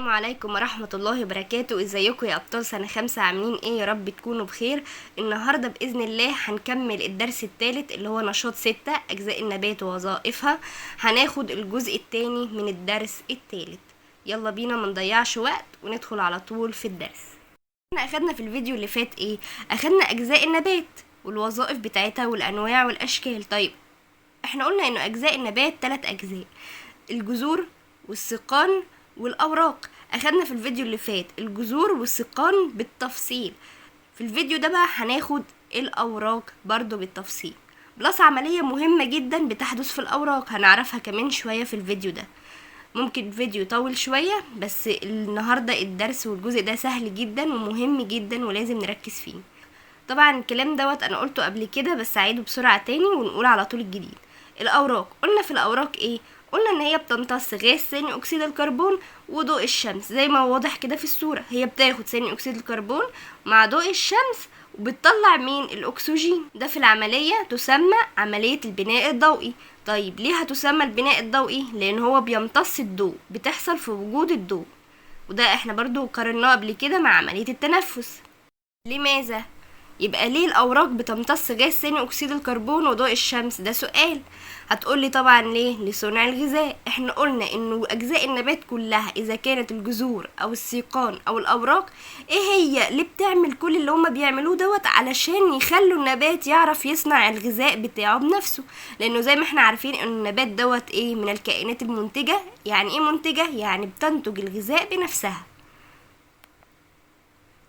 السلام عليكم ورحمة الله وبركاته. ازيكم يا ابطال سنة 5؟ عاملين ايه؟ يا رب تكونوا بخير. النهاردة بإذن الله هنكمل الدرس الثالث اللي هو نشاط 6 اجزاء النبات ووظائفها. هناخد الجزء الثاني من الدرس الثالث. يلا بينا منضيعش وقت وندخل على طول في الدرس. احنا اخدنا في الفيديو اللي فات ايه؟ اخدنا اجزاء النبات والوظائف بتاعتها والانواع والاشكال. طيب احنا قلنا انه اجزاء النبات 3 اجزاء: الجذور والساقان والاوراق. اخدنا في الفيديو اللي فات الجذور والساقان بالتفصيل. في الفيديو ده بقى هناخد الاوراق برضو بالتفصيل، بلس عملية مهمة جدا بتحدث في الاوراق هنعرفها كمان شوية في الفيديو ده. ممكن فيديو يطول شوية، بس النهاردة الدرس والجزء ده سهل جدا ومهم جدا ولازم نركز فيه. طبعا الكلام دوت انا قلته قبل كده، بس اعيده بسرعة تاني ونقول على طول الجديد. الاوراق، قلنا في الاوراق ايه؟ قلنا ان هي بتمتص غاز ثاني اكسيد الكربون وضوء الشمس، زي ما واضح كده في الصورة. هي بتاخد ثاني اكسيد الكربون مع ضوء الشمس وبتطلع مين؟ الاكسجين. ده في العملية تسمى عملية البناء الضوئي. طيب ليه هتسمى البناء الضوئي؟ لان هو بيمتص الضوء، بتحصل في وجود الضوء، وده احنا برضو قارناه قبل كده مع عملية التنفس. لماذا؟ يبقى ليه الاوراق بتمتص غاز ثاني اكسيد الكربون وضوء الشمس؟ ده سؤال. هتقولي طبعا ليه؟ لصنع الغذاء. احنا قلنا انه اجزاء النبات كلها اذا كانت الجذور او السيقان او الاوراق، ايه هي اللي بتعمل كل اللي هما بيعملوه دوت؟ علشان يخلوا النبات يعرف يصنع الغذاء بتاعه بنفسه. لانه زي ما احنا عارفين ان النبات دوت ايه؟ من الكائنات المنتجة. يعني ايه منتجة؟ يعني بتنتج الغذاء بنفسها.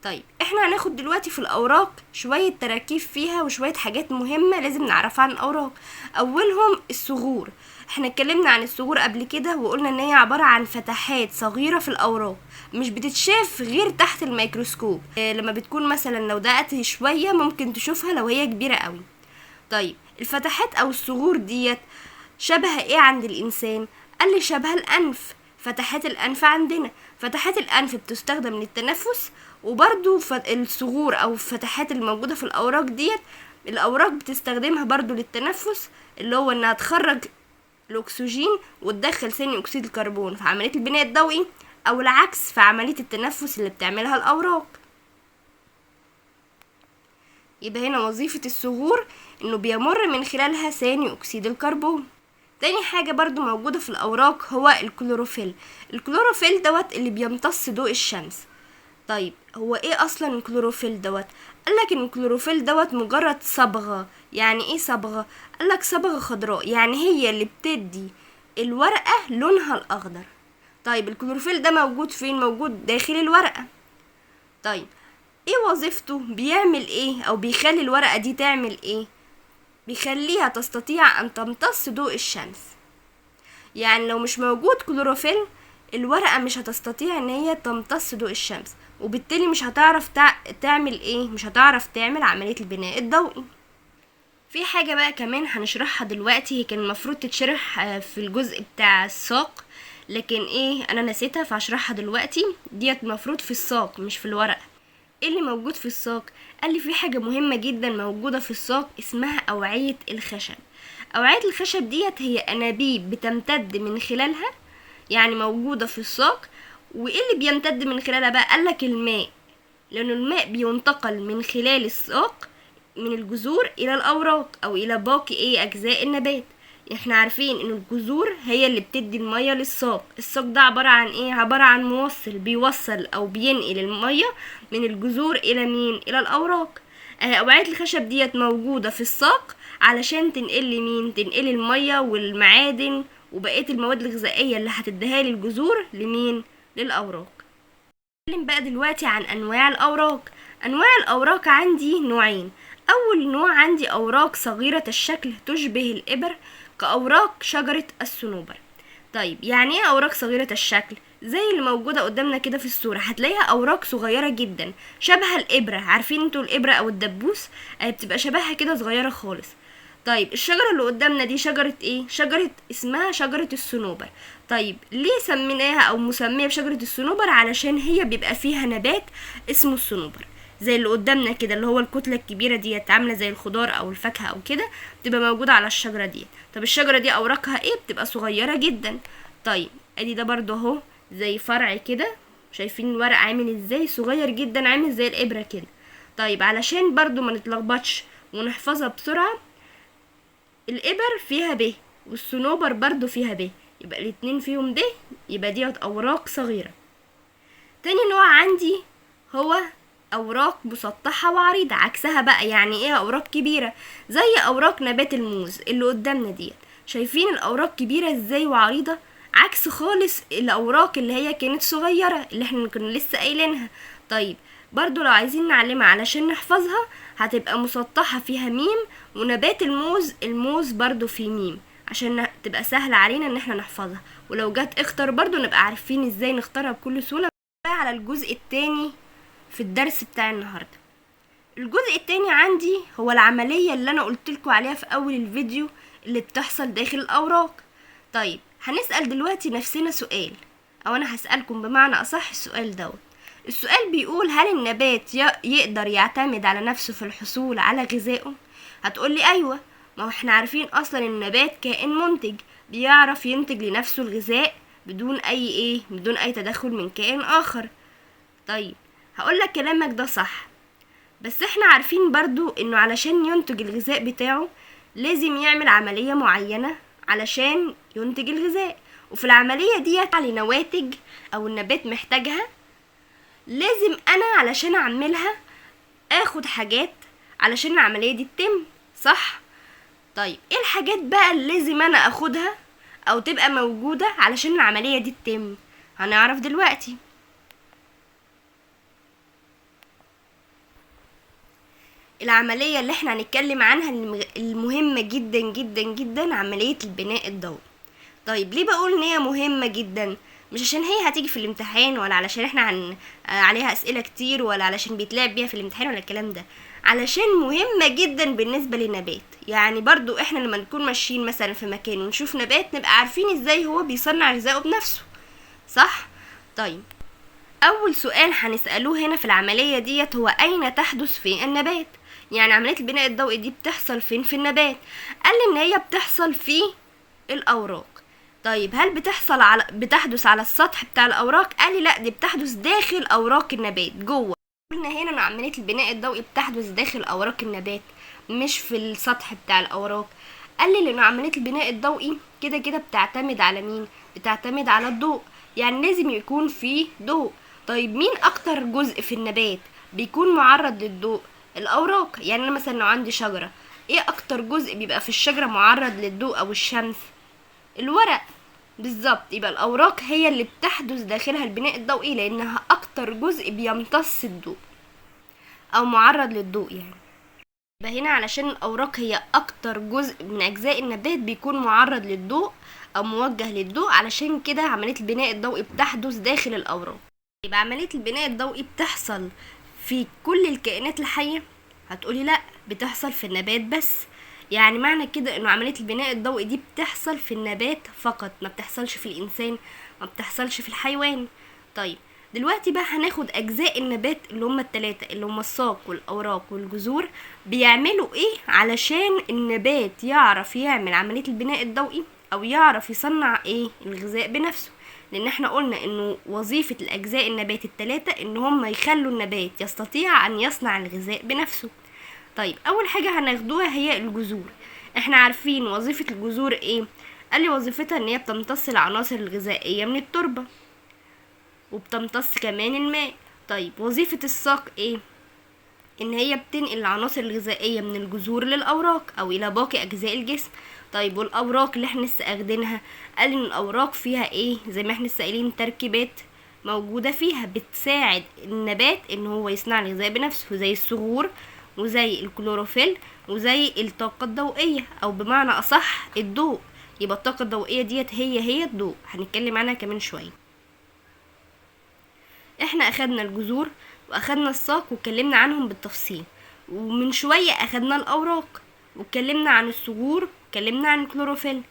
طيب احنا هناخد دلوقتي في الاوراق شوية تراكيب فيها وشوية حاجات مهمة لازم نعرفها عن الاوراق. اولهم الصغور. احنا اتكلمنا عن الصغور قبل كده وقلنا ان هي عبارة عن فتحات صغيرة في الاوراق، مش بتتشاف غير تحت الميكروسكوب. لما بتكون مثلا لو دقت شوية ممكن تشوفها لو هي كبيرة قوي. طيب الفتحات او الصغور ديت شبه ايه عند الانسان؟ قال لي شبه الانف. فتحات الانف عندنا، فتحات الانف بتستخدم للتنفس، وبرضو الصغور او الفتحات الموجودة في الاوراق ديت الاوراق بتستخدمها برضو للتنفس، اللي هو انها تخرج الاكسجين وتدخل ثاني اكسيد الكربون في عملية البناء الضوئي، او العكس في عملية التنفس اللي بتعملها الاوراق. يبقى هنا وظيفة الصغور انه بيمر من خلالها ثاني اكسيد الكربون. تاني حاجة برضو موجودة في الأوراق هو الكلوروفيل. الكلوروفيل دوت اللي بيمتص ضوء الشمس. طيب هو ايه أصلا الكلوروفيل دوت؟ قالك ان الكلوروفيل دوت مجرد صبغة. يعني ايه صبغة؟ قالك صبغة خضراء، يعني هي اللي بتدي الورقة لونها الأخضر. طيب الكلوروفيل ده موجود فين؟ موجود داخل الورقة. طيب ايه وظيفته؟ بيعمل ايه او بيخلي الورقة دي تعمل ايه؟ بيخليها تستطيع ان تمتص ضوء الشمس. يعني لو مش موجود كلوروفيل الورقة مش هتستطيع ان هي تمتص ضوء الشمس، وبالتالي مش هتعرف تعمل ايه؟ مش هتعرف تعمل عملية البناء الضوئي. في حاجة بقى كمان هنشرحها دلوقتي، هي كان المفروض تتشرح في الجزء بتاع الساق، لكن ايه انا نسيتها فهشرحها دلوقتي. ديت المفروض في الساق مش في الورقة. ايه اللي موجود في الساق؟ قال لي في حاجة مهمة جدا موجودة في الساق اسمها أوعية الخشب. أوعية الخشب ديت هي أنابيب بتمتد من خلالها، يعني موجودة في الساق. وايه اللي بيمتد من خلالها بقى؟ قالك الماء، لأنه الماء بينتقل من خلال الساق من الجذور إلى الأوراق أو إلى باقي ايه أجزاء النبات. احنا عارفين ان الجذور هي اللي بتدي المية للساق. الساق ده عبارة عن ايه؟ عبارة عن موصل بيوصل او بينقل المية من الجذور الى مين؟ الى الاوراق. اوعية الخشب ديت موجودة في الساق علشان تنقل مين؟ تنقل المية والمعادن وبقية المواد الغذائية اللي هتديها للجذور لمين؟ للاوراق. نتكلم بقى دلوقتي عن انواع الاوراق. انواع الاوراق عندي نوعين. اول نوع عندي اوراق صغيرة الشكل تشبه الابر كأوراق شجرة الصنوبر. طيب يعني ايه أوراق صغيرة الشكل؟ زي اللي موجودة قدامنا كده في الصورة، هتلاقيها أوراق صغيرة جدا شبه الإبرة. عارفين انتوا الإبرة أو الدبوس؟ بتبقى شبهها كده صغيرة خالص. طيب الشجرة اللي قدامنا دي شجرة ايه؟ شجرة اسمها شجرة الصنوبر. طيب ليه سميناها أو مسمية بشجرة الصنوبر؟ علشان هي بيبقى فيها نبات اسمه الصنوبر، زي اللي قدامنا كده، اللي هو الكتلة الكبيرة ديت عاملة زي الخضار او الفاكهة او كده، بتبقى موجودة على الشجرة دي. طب الشجرة دي اوراقها ايه؟ بتبقى صغيرة جدا. طيب ادي ده برضو اهو زي فرع كده، شايفين الورق عامل ازاي؟ صغير جدا، عامل زي الابرة كده. طيب علشان برضو ما نتلخبطش ونحفظها بسرعة، الابر فيها ب والصنوبر برضو فيها ب، يبقى الاتنين فيهم ب، يبقى ديت اوراق صغيرة. تاني نوع عندي هو اوراق مسطحة وعريضة، عكسها بقى. يعني ايه اوراق كبيرة؟ زي اوراق نبات الموز اللي قدامنا ديت، شايفين الاوراق كبيرة ازاي وعريضة؟ عكس خالص الاوراق اللي هي كانت صغيرة اللي احنا كنا لسه قايلينها. طيب برضو لو عايزين نعلمها علشان نحفظها، هتبقى مسطحة فيها ميم، ونبات الموز برضو فيه ميم، عشان تبقى سهلة علينا ان احنا نحفظها. ولو جت اختر برضو نبقى عارفين ازاي نختارها بكل سهولة. على الجزء التاني في الدرس بتاع النهاردة. الجزء التاني عندي هو العملية اللي انا قلتلكوا عليها في اول الفيديو اللي بتحصل داخل الاوراق. طيب هنسأل دلوقتي نفسنا سؤال، او انا هسألكم بمعنى اصح السؤال دوت. السؤال بيقول: هل النبات يقدر يعتمد على نفسه في الحصول على غذائه؟ هتقولي ايوه، ما هو احنا عارفين اصلا النبات كائن منتج، بيعرف ينتج لنفسه الغذاء بدون اي تدخل من كائن اخر. طيب هقولك كلامك ده صح، بس احنا عارفين برضو انه علشان ينتج الغذاء بتاعه لازم يعمل عملية معينة علشان ينتج الغذاء، وفي العملية دي علي نواتج او النبات محتاجها. لازم انا علشان اعملها اخد حاجات علشان العملية دي تتم، صح؟ طيب ايه الحاجات بقى اللي لازم انا اخدها او تبقى موجودة علشان العملية دي تتم؟ هنعرف دلوقتي. العملية اللي احنا هنتكلم عنها المهمة جدا جدا جدا، عملية البناء الضوئي. طيب ليه بقول ان هي مهمة جدا؟ مش عشان هي هتيجي في الامتحان، ولا علشان احنا عليها اسئلة كتير، ولا علشان بيتلعب بيها في الامتحان، ولا الكلام ده. علشان مهمة جدا بالنسبة للنبات. يعني برضو احنا لما نكون ماشيين مثلا في مكان ونشوف نبات، نبقى عارفين ازاي هو بيصنع غذائه بنفسه، صح؟ طيب اول سؤال هنسألوه هنا في العملية ديت هو: اين تحدث في النبات؟ يعني عملية البناء الضوئي دي بتحصل فين في النبات؟ قال لي ان هي بتحصل في الاوراق. طيب هل بتحدث على السطح بتاع الاوراق؟ قال لي لا، دي بتحدث داخل اوراق النبات جوه. قلنا هنا ان عملية البناء الضوئي بتحدث داخل اوراق النبات مش في السطح بتاع الاوراق. قال لي لان عملية البناء الضوئي كده كده بتعتمد على مين؟ بتعتمد على الضوء، يعني لازم يكون فيه ضوء. طيب مين اكتر جزء في النبات بيكون معرض للضوء؟ الاوراق. يعني انا مثلا لو عندي شجرة، ايه اكتر جزء بيبقى في الشجرة معرض للضوء او الشمس؟ الورق. بالظبط، يبقى الاوراق هي اللي بتحدث داخلها البناء الضوئي لانها اكتر جزء بيمتص الضوء او معرض للضوء يعني. يبقى هنا علشان الاوراق هي اكتر جزء من اجزاء النبات بيكون معرض للضوء او موجه للضوء، علشان كده عملية البناء الضوئي بتحدث داخل الاوراق. يبقى عملية البناء الضوئي بتحصل في كل الكائنات الحية؟ هتقولي لا، بتحصل في النبات بس. يعني معنى كده انه عملية البناء الضوئي دي بتحصل في النبات فقط، ما بتحصلش في الانسان، ما بتحصلش في الحيوان. طيب دلوقتي بقى هناخد اجزاء النبات اللي هم التلاتة، اللي هم الساق والاوراق والجذور، بيعملوا ايه علشان النبات يعرف يعمل عملية البناء الضوئي او يعرف يصنع الغذاء بنفسه. لان احنا قلنا انه وظيفة الاجزاء النبات التلاتة ان هم يخلوا النبات يستطيع ان يصنع الغذاء بنفسه. طيب اول حاجة هناخدوها هي الجذور. احنا عارفين وظيفة الجذور ايه؟ قال لي وظيفتها ان هي بتمتص العناصر الغذائية من التربة، وبتمتص كمان الماء. طيب وظيفة الساق ايه؟ ان هي بتنقل العناصر الغذائية من الجذور للاوراق او الى باقي اجزاء الجسم. طيب والاوراق اللي احنا لسه اخدينها، قال ان الاوراق فيها زي ما احنا لسه قايلين تركيبات موجودة فيها بتساعد النبات ان هو يصنع الغذاء بنفسه، زي الصغور وزي الكلوروفيل وزي الطاقة الضوئية، او بمعنى اصح الضوء. يبقى الطاقة الضوئية ديت هي الضوء، هنتكلم عنها كمان شوية. احنا اخدنا الجذور واخدنا الساق واتكلمنا عنهم بالتفصيل، ومن شوية اخدنا الاوراق واتكلمنا عن الصغور واتكلمنا عن الكلوروفيل.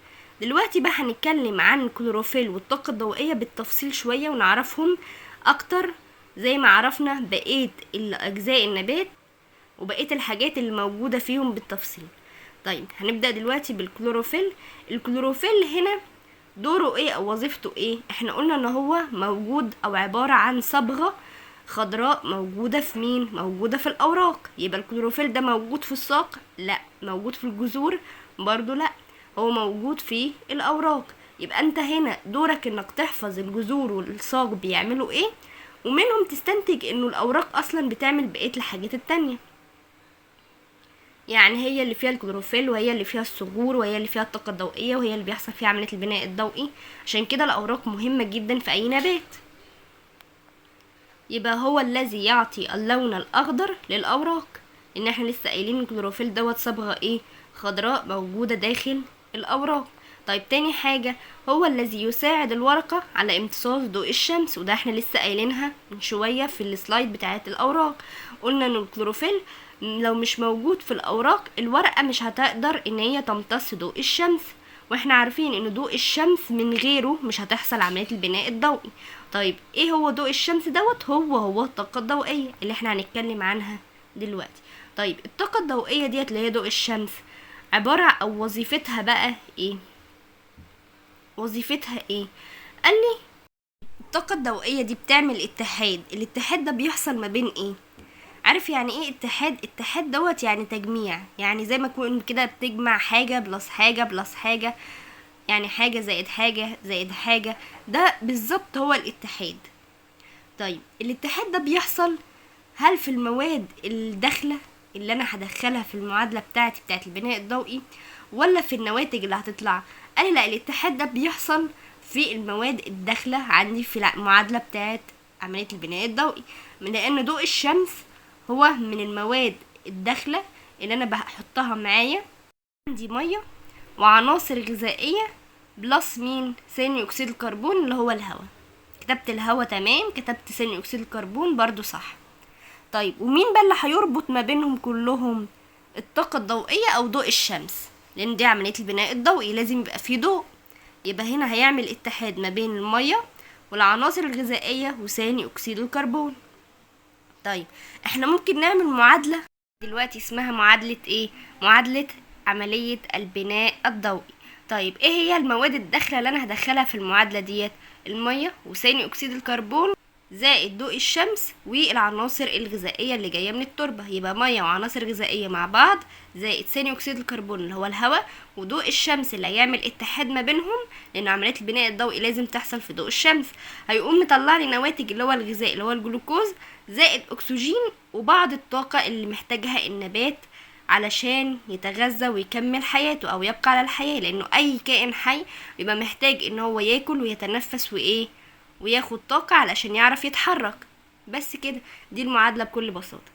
دلوقتي بقى هنتكلم عن الكلوروفيل والطاقة الضوئية بالتفصيل شوية ونعرفهم اكتر زي ما عرفنا بقية الاجزاء النبات وبقية الحاجات اللي موجودة فيهم بالتفصيل. طيب هنبدأ دلوقتي بالكلوروفيل. الكلوروفيل هنا دوره ايه او وظيفته ايه؟ احنا قلنا ان هو موجود او عبارة عن صبغة خضراء موجودة في مين؟ موجودة في الاوراق. يبقى الكلوروفيل ده موجود في الساق؟ لا. موجود في الجذور؟ برضو لا. هو موجود في الاوراق. يبقى انت هنا دورك انك تحفظ الجذور والساق بيعملوا ايه، ومنهم تستنتج انه الاوراق اصلا بتعمل بقية الحاجات التانية. يعني هي اللي فيها الكلوروفيل، وهي اللي فيها الصغور، وهي اللي فيها الطاقة الضوئية، وهي اللي بيحصل فيها عملية البناء الضوئي. عشان كده الأوراق مهمة جدا في أي نبات. يبقى هو الذي يعطي اللون الأخضر للأوراق، إن احنا لسه قايلين الكلوروفيل دوت صبغة ايه؟ خضراء موجودة داخل الأوراق. طيب تاني حاجة، هو الذي يساعد الورقة على امتصاص ضوء الشمس، وده احنا لسه قايلينها من شوية في السلايد بتاعت الأوراق. قلنا ان الكلوروفيل لو مش موجود في الأوراق الورقة مش هتقدر ان هي تمتص ضوء الشمس، واحنا عارفين ان ضوء الشمس من غيره مش هتحصل عملية البناء الضوئي. طيب ايه هو ضوء الشمس دوت؟ هو الطاقة الضوئية اللي احنا هنتكلم عنها دلوقتي. طيب الطاقة الضوئية ديت اللي هي ضوء الشمس عبارة او وظيفتها بقى ايه؟ وظيفتها ايه؟ قال لي الطاقة الضوئية دي بتعمل اتحاد. الاتحاد ده بيحصل ما بين ايه؟ عارف يعني ايه اتحاد؟ اتحاد دوت يعني تجميع، يعني زي ما تكون كده بتجمع حاجة بلس حاجة بلس حاجة، يعني حاجة زائد حاجة زائد حاجة. ده بالظبط هو الاتحاد. طيب الاتحاد ده بيحصل هل في المواد الداخلة اللي انا هدخلها في المعادلة بتاعت البناء الضوئي، ولا في النواتج اللي هتطلع؟ قال لي لا، الاتحاد ده بيحصل في المواد الداخلة عندي في المعادلة بتاعت عملية البناء الضوئي، لان ضوء الشمس هو من المواد الداخلة اللي انا بحطها معايا. عندي مية وعناصر غذائية بلس مين؟ ثاني اكسيد الكربون اللي هو الهواء. كتبت الهواء تمام، كتبت ثاني اكسيد الكربون برضو صح. طيب ومين بقى اللي هيربط ما بينهم كلهم؟ الطاقة الضوئية او ضوء الشمس، لان دي عملية البناء الضوئي لازم يبقى فيه ضوء. يبقى هنا هيعمل اتحاد ما بين المية والعناصر الغذائية وثاني اكسيد الكربون. طيب احنا ممكن نعمل معادلة دلوقتي اسمها معادلة ايه؟ معادلة عملية البناء الضوئي. طيب ايه هي المواد الداخلة اللي انا هدخلها في المعادلة ديت؟ المية وثاني اكسيد الكربون زائد ضوء الشمس والعناصر الغذائية اللي جاية من التربة. يبقى مية وعناصر غذائية مع بعض زائد ثاني اكسيد الكربون اللي هو الهواء وضوء الشمس اللي هيعمل اتحاد ما بينهم، لان عملية البناء الضوئي لازم تحصل في ضوء الشمس. هيقوم مطلع لي نواتج اللي هو الغذاء اللي هو الجلوكوز زائد اكسجين وبعض الطاقة اللي محتاجها النبات علشان يتغذى ويكمل حياته او يبقى على الحياة، لانه اي كائن حي بيبقى محتاج ان هو ياكل ويتنفس وايه وياخد طاقة علشان يعرف يتحرك. بس كده، دي المعادلة بكل بساطة.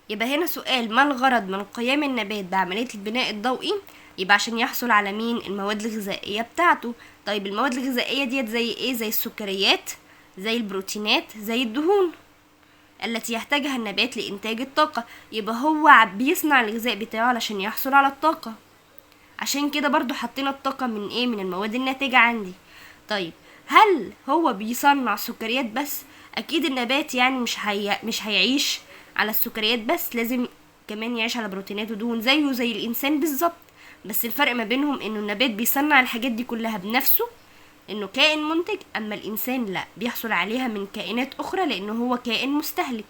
يبقى هنا سؤال، ما الغرض من قيام النبات بعملية البناء الضوئي؟ يبقى عشان يحصل على مين؟ المواد الغذائية بتاعته. طيب المواد الغذائية ديت زي ايه؟ زي السكريات، زي البروتينات، زي الدهون التي يحتاجها النبات لإنتاج الطاقة. يبقى هو بيصنع الغذاء بتاعه علشان يحصل على الطاقة. عشان كده برضو حطينا الطاقة من ايه؟ من المواد الناتجة عندي. طيب هل هو بيصنع سكريات بس؟ اكيد النبات يعني مش هيعيش على السكريات بس، لازم كمان يعيش على بروتينات ودهون زيه زي الانسان بالظبط. بس الفرق ما بينهم انه النبات بيصنع الحاجات دي كلها بنفسه، انه كائن منتج، اما الانسان لا، بيحصل عليها من كائنات اخرى لانه هو كائن مستهلك.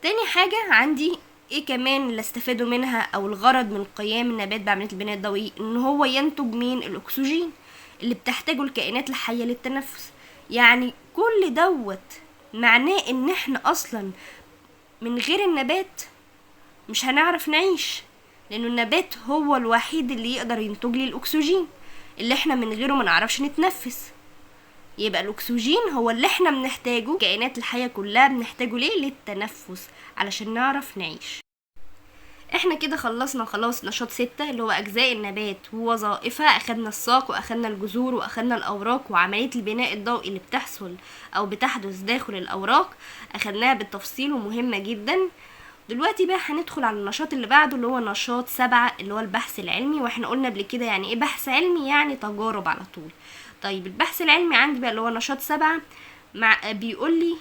تاني حاجة عندي ايه كمان اللي استفادوا منها او الغرض من قيام النبات بعملية البناء الضوئي؟ ان هو ينتج مين؟ الاكسجين اللي بتحتاجه الكائنات الحية للتنفس. يعني كل دوت معناه ان احنا اصلا من غير النبات مش هنعرف نعيش، لانه النبات هو الوحيد اللي يقدر ينتج لي الاكسجين اللي احنا من غيره ما نعرفش نتنفس. يبقى الاكسجين هو اللي احنا بنحتاجه، كائنات الحياة كلها بنحتاجه ليه؟ للتنفس علشان نعرف نعيش. احنا كده خلصنا خلاص نشاط 6 اللي هو اجزاء النبات ووظائفها. اخدنا الساق واخدنا الجذور واخدنا الاوراق وعملية البناء الضوئي اللي بتحصل او بتحدث داخل الاوراق، اخدناها بالتفصيل ومهمة جدا. دلوقتي بقى هندخل على النشاط اللي بعده اللي هو نشاط 7 اللي هو البحث العلمي. واحنا قلنا قبل كده يعني ايه بحث علمي؟ يعني تجارب على طول. طيب البحث العلمي عندي بقى اللي هو نشاط 7 بيقول لي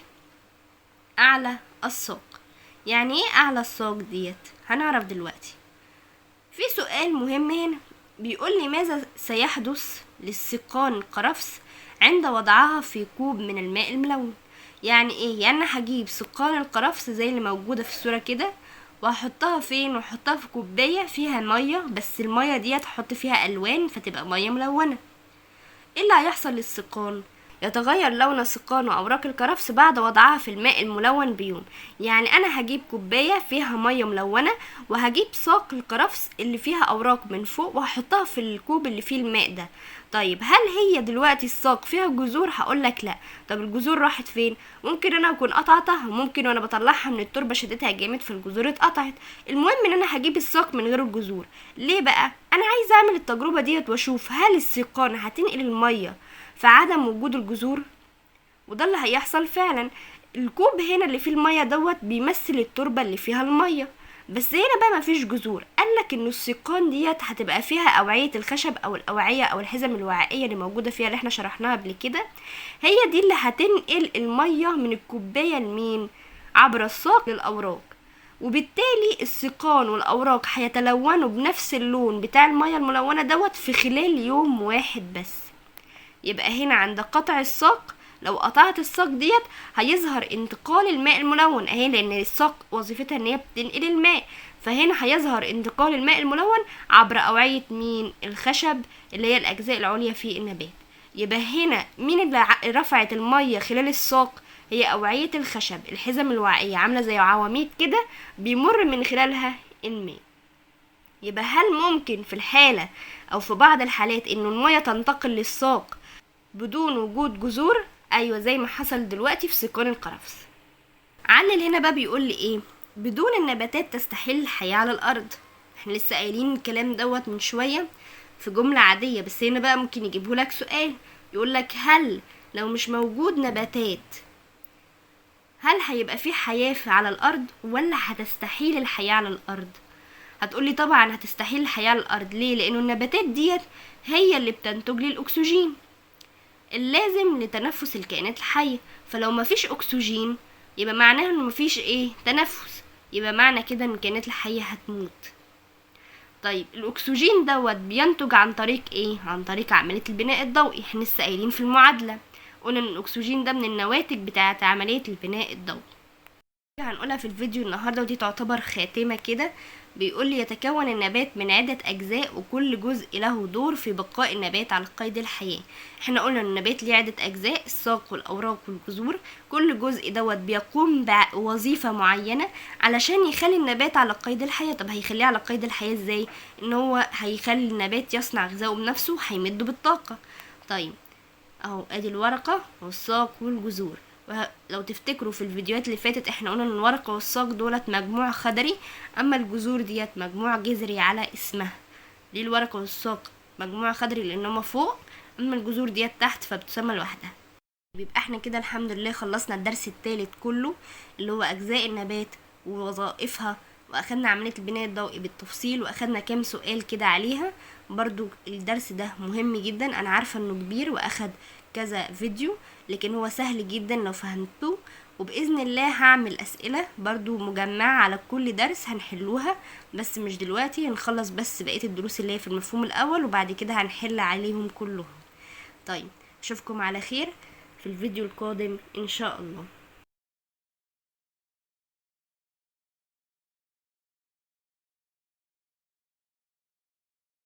اعلى الساق. يعني ايه اعلى الساق ديت؟ هنعرف دلوقتي. في سؤال مهم هنا بيقول لي ماذا سيحدث للسقان القرفس عند وضعها في كوب من الماء الملون؟ يعني ايه؟ يعني انا هجيب سقان القرفس زي اللي موجودة في الصورة كده وهحطها فين؟ وهحطها في كوباية فيها مية، بس المية ديت هحط فيها الوان فتبقى مية ملونة. ايه اللي هيحصل للسقان؟ يتغير لون السقان واوراق الكرفس بعد وضعها في الماء الملون بيوم. يعني انا هجيب كوبايه فيها ميه ملونه وهجيب ساق الكرفس اللي فيها اوراق من فوق وهحطها في الكوب اللي فيه الماء ده. طيب هل هي دلوقتي الساق فيها جذور؟ هقولك لا. طب الجذور راحت فين؟ ممكن انا اكون قطعتها، ممكن وانا بطلعها من التربه شدتها جامد فالجذور اتقطعت. المهم ان انا هجيب الساق من غير الجذور. ليه بقى؟ انا عايزه اعمل التجربه ديت واشوف هل السقان هتنقل الميه في عدم وجود الجذور، وده اللي هيحصل فعلا. الكوب هنا اللي فيه الميه دوت بيمثل التربه اللي فيها الميه، بس هنا بقى مفيش جذور. قالك ان السقان ديت هتبقى فيها اوعيه الخشب او الاوعيه او الحزم الوعائيه اللي موجوده فيها اللي احنا شرحناها قبل كده، هي دي اللي هتنقل الميه من الكوبايه لمين؟ عبر الساق للاوراق. وبالتالي السقان والاوراق هيتلونوا بنفس اللون بتاع الميه الملونه دوت في خلال يوم واحد بس. يبقى هنا عند قطع الساق، لو قطعت الساق ديت هيظهر انتقال الماء الملون اهي، لان الساق وظيفتها ان هي بتنقل الماء، فهنا هيظهر انتقال الماء الملون عبر اوعية مين؟ الخشب اللي هي الاجزاء العليا في النبات. يبقى هنا مين اللي رفعت المية خلال الساق؟ هي اوعية الخشب، الحزم الوعائية عاملة زي عواميد كده بيمر من خلالها الماء. يبقى هل ممكن في الحالة او في بعض الحالات انه المية تنتقل للساق بدون وجود جذور؟ ايوه، زي ما حصل دلوقتي في سقان القرفس. علل هنا بقى بيقول لي ايه؟ بدون النباتات تستحيل الحياة على الارض. احنا لسه قايلين الكلام دوت من شوية في جملة عادية، بس هنا بقى ممكن يجيبه لك سؤال يقول لك هل لو مش موجود نباتات هل هيبقى في حياة على الارض ولا هتستحيل الحياة على الارض؟ هتقولي طبعا هتستحيل الحياة على الارض. ليه؟ لانه النباتات ديت هي اللي بتنتج لي الاكسجين اللازم لتنفس الكائنات الحية، فلو مفيش اكسجين يبقى معناه انه مفيش ايه؟ تنفس، يبقى معنى كده ان الكائنات الحية هتموت. طيب الاكسجين دوت بينتج عن طريق ايه؟ عن طريق عملية البناء الضوئي. احنا لسه قايلين في المعادلة قلنا ان الاكسجين ده من النواتج بتاعة عملية البناء الضوئي. هنقولها في الفيديو النهاردة ودي تعتبر خاتمة كده. بيقول لي يتكون النبات من عدة أجزاء وكل جزء له دور في بقاء النبات على قيد الحياة. احنا قلنا ان النبات ليه عدة أجزاء، الساق والأوراق والجذور، كل جزء دوت بيقوم بوظيفة معينة علشان يخلي النبات على قيد الحياة. طب هيخليه على قيد الحياة ازاي؟ ان هو هيخلي النبات يصنع غذاءه بنفسه وهيمده بالطاقة. طيب اهو ادي الورقة والساق والجذور. لو تفتكروا في الفيديوهات اللي فاتت احنا قلنا ان الورقة والساق دولت مجموع خضري، اما الجذور ديت مجموع جذري على اسمها. دي الورقة والساق مجموع خضري لان هما فوق، اما الجذور ديت تحت فبتسمى لوحدها. بيبقى احنا كده الحمد لله خلصنا الدرس الثالث كله اللي هو اجزاء النبات ووظائفها، واخدنا عملية البناء الضوئي بالتفصيل واخدنا كام سؤال كده عليها. برضو الدرس ده مهم جدا، انا عارفة انه كبير واخد كذا فيديو لكن هو سهل جدا لو فهمته. وبإذن الله هعمل أسئلة برضو مجمعة على كل درس هنحلوها، بس مش دلوقتي، هنخلص بس بقية الدروس اللي هي في المفهوم الأول وبعد كده هنحل عليهم كلهم. طيب أشوفكم على خير في الفيديو القادم إن شاء الله.